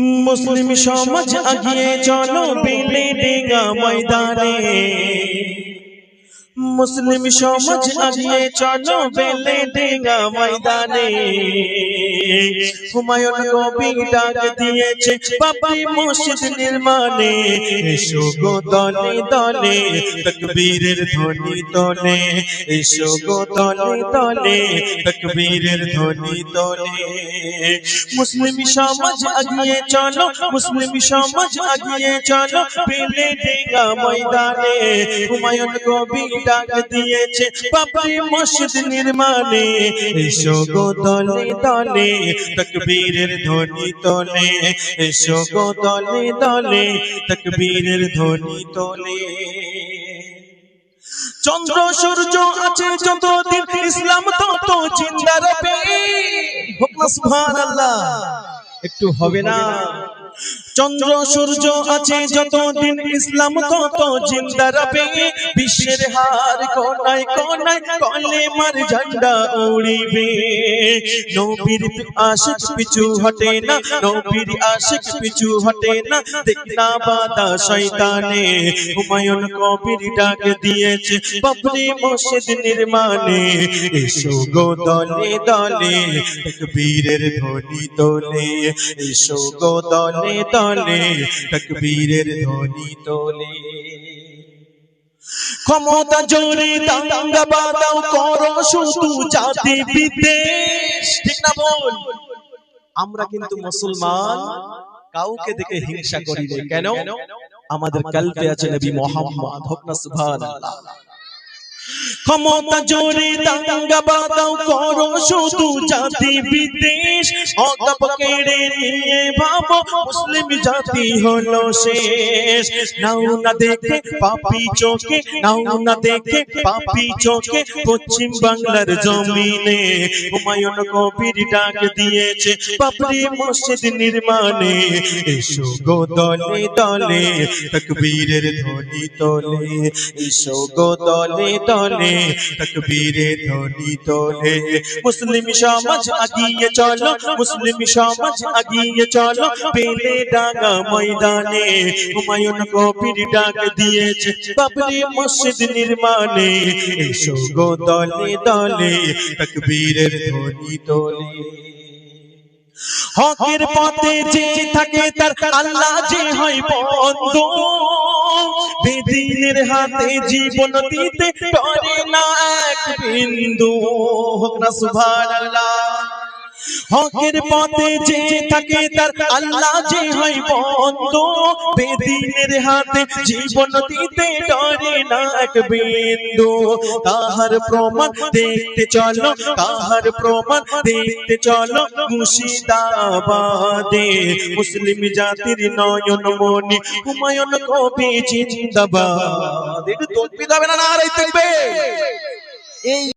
मुस्लिम समाज आगे चलो बेलेडेगा मैदाने मुस्लिम समाज आगे चलो बेलेडेगा मैदाने हुमायूं कबीर डाक दिएছে बाबरी मस्जिद निर्माणे एसो गो दले दले तकबीरेर ध्वनि तोले एसो गो दले दले तकबीरेर ध्वनि तोले मुस्लिम समाज आगे चलो मुस्लिम समाज आगे चलो बेलेडेगा मैदाने हुमायूं कबीर डाक दिएছে बाबरी मस्जिद निर्माणे एसो गो दले दले तकबीरेर ध्वनि तोले एसो गो दले दले तकबीरेर ध्वनि तोले चंद्र सूर्य आछे যতদিন ইসলাম তত জিন্দা রবে হোক না সুবহানাল্লাহ একটু হবে না চন্দ্র সূর্য আছে যতদিন ইসলাম তত জিন্দা রবে বিশ্বের হার কোনায় কোনায় কলেমার ঝান্ডা উড়িবে নবীর আশিক পিছু হটে না নবীর আশিক পিছু হটে না দেখনা বাদা শয়তানে হুমায়ুন কবির ডাক দিয়েছে বাবরি মসজিদ নির্মাণে এসো গো দলে দলে তাকবীরের ধ্বনি তোলে এসো গো দলে দলে তাকবীরের ধ্বনি তোলে ক্ষমতা জোরে দাঙ্গা বাঁধাও করো শুধু জাতি বিদ্বেষ ঠিক না বল আমরা কিন্তু মুসলমান কাউকে দেখে হিংসা করি না কেন আমাদের কলবে আছে নবী মুহাম্মদ হোক না সুবহানাল্লাহ ক্ষমতা জোরে দাঙ্গা বাঁধাও করো শুধু জাতি বিদ্বেষ অতপ কেড়ে নিয়ে ভাবো মুসলিম জাতি হলো শেষ নাও না দেখে পাপী চোখে নাও না দেখে পাপী চোখে পশ্চিম বাংলার জমিনে হুমায়ুন কবির ডাক দিয়েছে বাবরি মসজিদ নির্মাণে এসো গো দলে দলে তাকবীরের ধ্বনি তোলে এসো গো দলে দলে तकबीरेर ध्वनि तोले मुस्लिम समाज आगिए चलो मुस्लिम समाज आगिए चलो बेलेडांगा मैदाने हुमायूं कबीर डाक दिएছে बाबरी मस्जिद निर्माणे एसो गो दले दले तकबीरेर ध्वनि तोले হকের পথে যে থাকে তার আল্লাহ যে হয় বন্ধু বেদিনের হাতে জীবন দিতে পারে না এক বিন্দু হোক না সুবহানাল্লাহ হকের পথে যে থাকে তার আল্লাহ যে হয় বন্ধু বেদিনের হাতে জীবন দিতে পারে না এক বিন্দু তাহার প্রমাণ দেখতে চলো তাহার প্রমাণ দেখতে চলো মুর্শিদাবাদে মুসলিম জাতির নয়ন মনি হুমায়ুন কবির জিন্দাবাদ একটু তাকবীর হবে না নারে তাকবীর এই